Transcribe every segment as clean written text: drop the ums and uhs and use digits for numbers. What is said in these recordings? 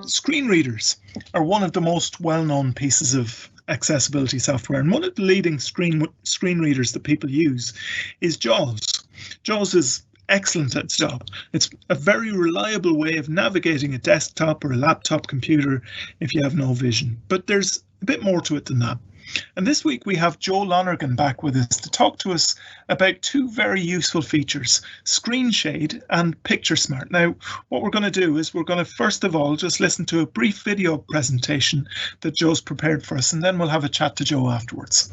Screen readers are one of the most well-known pieces of accessibility software, and one of the leading screen readers that people use is JAWS. JAWS is excellent at its job. It's a very reliable way of navigating a desktop or a laptop computer if you have no vision, but there's a bit more to it than that. And this week we have Joe Lonergan back with us to talk to us about two very useful features, ScreenShade and PictureSmart. Now, what we're going to do is we're going to first of all just listen to a brief video presentation that Joe's prepared for us, and then we'll have a chat to Joe afterwards.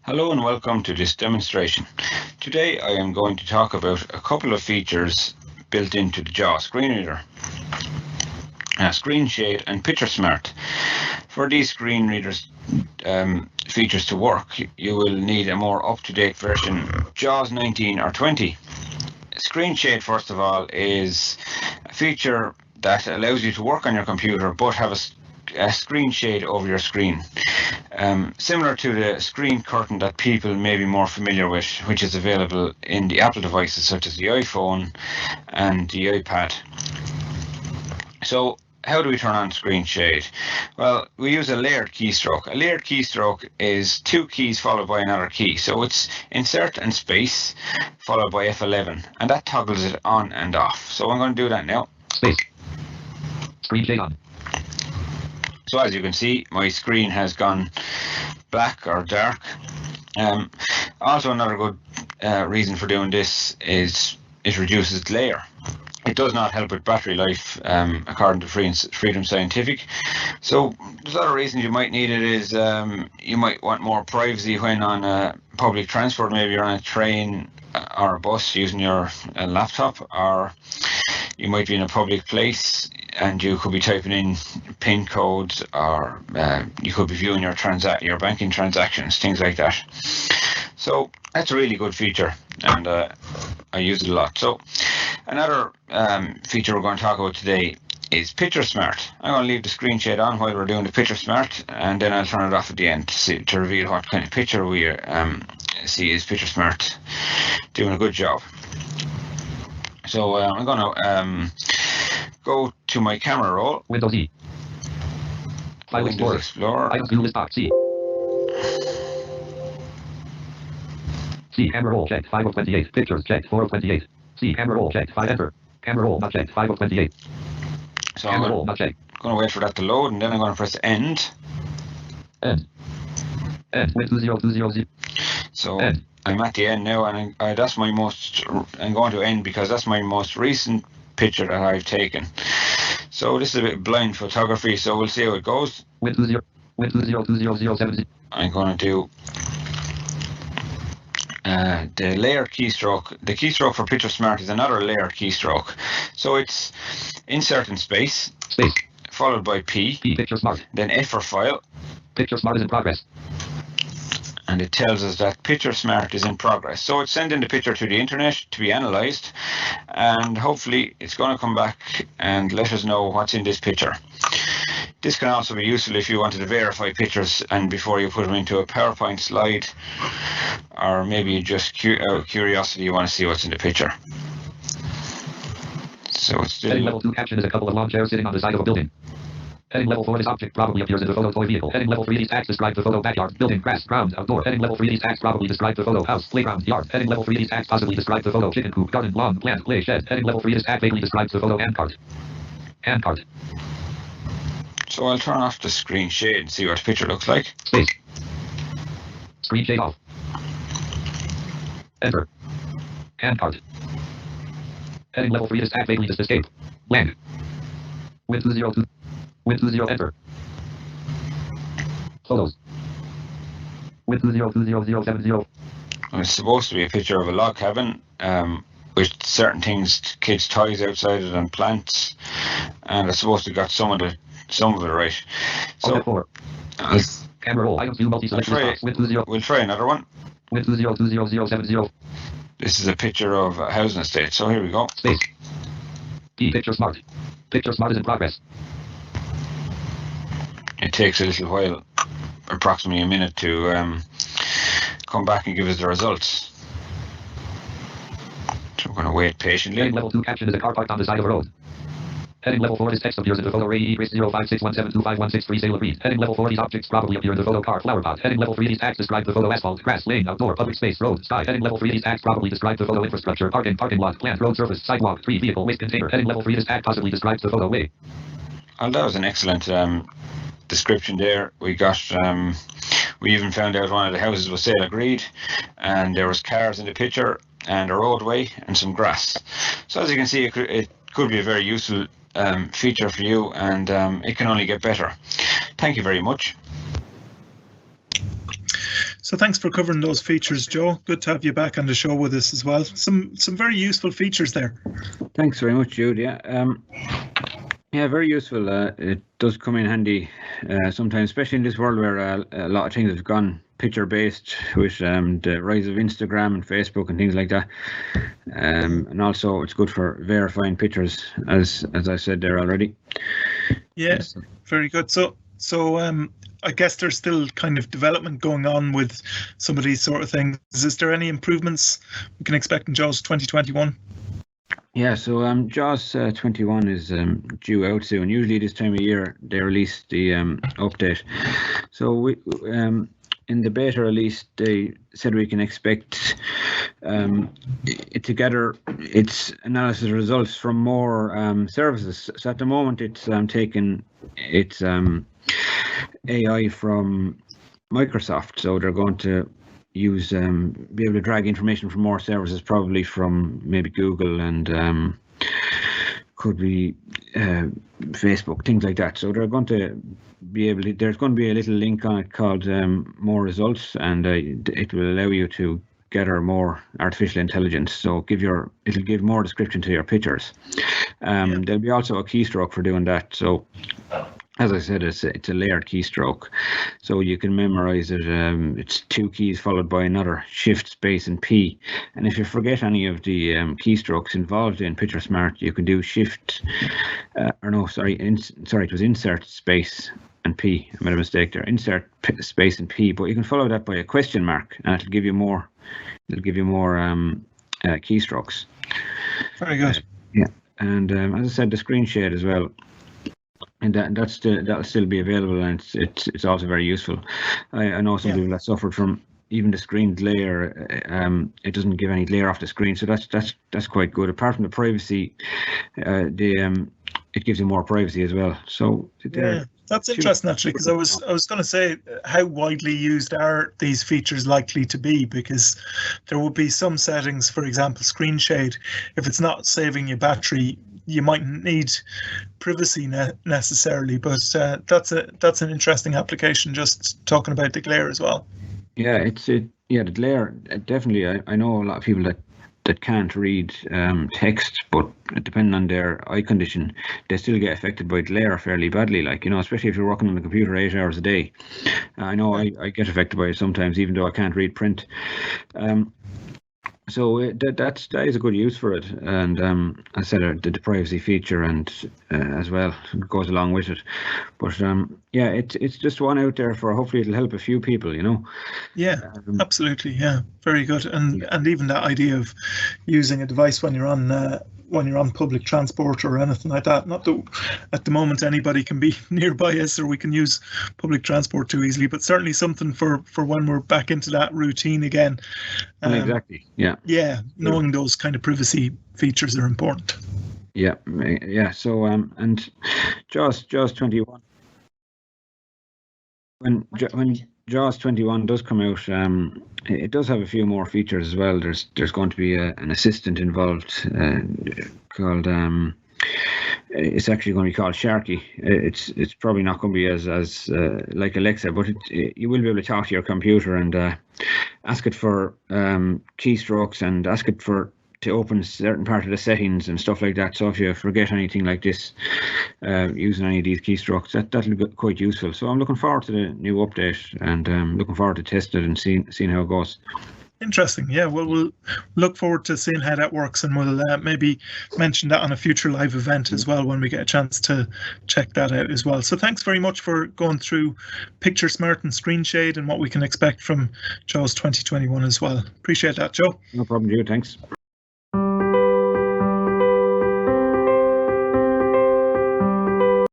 Hello and welcome to this demonstration. Today I am going to talk about a couple of features built into the JAWS screen reader, ScreenShade and PictureSmart. For these screen readers features to work, you will need a more up-to-date version, JAWS 19 or 20. ScreenShade, first of all, is a feature that allows you to work on your computer but have a screen shade over your screen. Similar to the screen curtain that people may be more familiar with, which is available in the Apple devices such as the iPhone and the iPad. So how do we turn on screen shade? Well, we use a layered keystroke. A layered keystroke is two keys followed by another key. So it's insert and space followed by F11, and that toggles it on and off. So I'm going to do that now. Space. Screen shade on. So as you can see, my screen has gone black or dark. Also, another good reason for doing this is it reduces glare. It does not help with battery life, according to Freedom Scientific. So there's other reasons you might need it is you might want more privacy when on public transport. Maybe you're on a train or a bus using your laptop, or you might be in a public place and you could be typing in PIN codes, or you could be viewing your banking transactions, things like that. So that's a really good feature, and I use it a lot. So another feature we're going to talk about today is PictureSmart. I'm going to leave the screen shade on while we're doing the PictureSmart, and then I'll turn it off at the end to reveal what kind of picture we see is PictureSmart doing a good job. So I'm going to go to my camera roll. Windows E. File Windows Explorer. Explorer. Items view list box C. C camera roll checked 5 of 28. Pictures checked 4 of 28. C camera roll checked 5 enter. Camera roll not checked 5 of 28. So Camera I'm roll not checked. going to wait for that to load, and then I'm going to press end. End. End. Win 20200. So End. I'm at the end now, and that's my most. I'm going to end because that's my most recent picture that I've taken. So this is a bit blind photography, so we'll see how it goes. Win 2020070. I'm going to do the layered keystroke. The keystroke for PictureSmart is another layered keystroke. So it's insert in space, Space. followed by P, PictureSmart. then F for file, PictureSmart is in progress. and it tells us that PictureSmart is in progress. So it's sending the picture to the internet to be analysed, and hopefully it's going to come back and let us know what's in this picture. This can also be useful if you wanted to verify pictures and before you put them into a PowerPoint slide, or maybe just out of curiosity you want to see what's in the picture. So it's Heading still level 2 caption is a couple of lawn chairs sitting on the side of a building. Heading level 4, this object probably appears in the photo toy vehicle. Heading level 3, these tags describe the photo backyard, building, grass, ground, outdoor. Heading level 3, these tags probably describe the photo house, playground, yard. Heading level 3, these tags possibly describe the photo chicken coop, garden, lawn, plant, play, shed. Heading level 3, this tag vaguely describes the photo handcart. Handcart. So I'll turn off the screen shade and see what the picture looks like. Space. Screen shade off. Enter. Handcart. Heading level 3, this tag vaguely just escape. Blank. Win 202. Win 20 enter. Photos. Win 2020070. It's supposed to be a picture of a log cabin with certain things, kids' toys outside it and plants, and it's supposed to got some of it right. So Camera roll. Items view multi-select box. We'll try another one. Win 2020070. This is a picture of a housing estate. So here we go. Space. PictureSmart. PictureSmart is in progress. It takes a little while, approximately a minute, to come back and give us the results. So we're going to wait patiently. Heading level 2 caption is a car parked on the side of a road. Heading level 4 is text appears in the photo ray 056172516 sale agreed. Heading level 4 these objects probably appear in the photo car flower pot. Heading level 3 these tags describe the photo asphalt, grass, lane, outdoor, public space, road, sky. Heading level 3 these tags probably describe the photo infrastructure, parking lot, plant, road surface, sidewalk, tree, vehicle, waste container. Heading level 3 this tag possibly describes the photo way. And that was an excellent description there. We got we even found out one of the houses was sale agreed, and there was cars in the picture and a roadway and some grass. So as you can see, it could be a very useful feature for you, and it can only get better. Thank you very much. So thanks for covering those features, Joe. Good to have you back on the show with us as well. Some very useful features there. Thanks very much, Jude. Yeah, very useful. It does come in handy sometimes, especially in this world where a lot of things have gone picture-based with the rise of Instagram and Facebook and things like that. And also, it's good for verifying pictures, as I said there already. Yeah, very good. So I guess there's still kind of development going on with some of these sort of things. Is there any improvements we can expect in JAWS 2021? Yeah, so JAWS 21 is due out soon. Usually this time of year they release the update. So we in the beta release they said we can expect it to gather its analysis results from more services. So at the moment it's taking its AI from Microsoft. So they're going to use be able to drag information from more services, probably from maybe Google and could be Facebook, things like that. So they're going to be able to, there's going to be a little link on it called more results, and it will allow you to gather more artificial intelligence. So it'll give more description to your pictures. There'll be also a keystroke for doing that. So as I said, it's a layered keystroke, so you can memorize it. It's 2 keys followed by another Shift, space, and P. And if you forget any of the keystrokes involved in PictureSmart, you can do Shift. It was Insert, space, and P. I made a mistake there. Insert, space, and P. But you can follow that by a question mark, and it'll give you more. It'll give you more keystrokes. Very good. Yeah, and as I said, the ScreenShade as well. And that'll still be available, and it's also very useful. I know some people that suffered from even the screen glare. It doesn't give any glare off the screen, so that's quite good. Apart from the privacy, it gives you more privacy as well. So yeah, that's interesting actually, because I was going to say, how widely used are these features likely to be? Because there will be some settings, for example, ScreenShade. If it's not saving your battery, you mightn't need privacy necessarily, but that's an interesting application. Just talking about the glare as well. Yeah, the glare definitely. I know a lot of people that can't read text, but depending on their eye condition, they still get affected by glare fairly badly. Like, especially if you're working on the computer 8 hours a day. I know I get affected by it sometimes, even though I can't read print. So that is a good use for it, and I said the privacy feature and as well goes along with it. But yeah, it's just one out there for, hopefully it'll help a few people, Yeah, absolutely. Yeah, very good. And even that idea of using a device when you're on public transport or anything like that. Not that at the moment anybody can be nearby us or we can use public transport too easily, but certainly something for when we're back into that routine again. Exactly. Yeah. Yeah, knowing those kind of privacy features are important. Yeah. So and JAWS 21. When JAWS 21 does come out, it does have a few more features as well. There's going to be an assistant involved called it's actually going to be called Sharky. It's probably not going to be as like Alexa, but you will be able to talk to your computer and ask it for keystrokes and ask it to open certain part of the settings and stuff like that. So if you forget anything like this, using any of these keystrokes, that'll be quite useful. So I'm looking forward to the new update, and looking forward to testing it and seeing how it goes. Interesting. Yeah, well, we'll look forward to seeing how that works, and we'll maybe mention that on a future live event as well when we get a chance to check that out as well. So thanks very much for going through PictureSmart and ScreenShade and what we can expect from JAWS 2021 as well. Appreciate that, Joe. No problem, Joe. Thanks.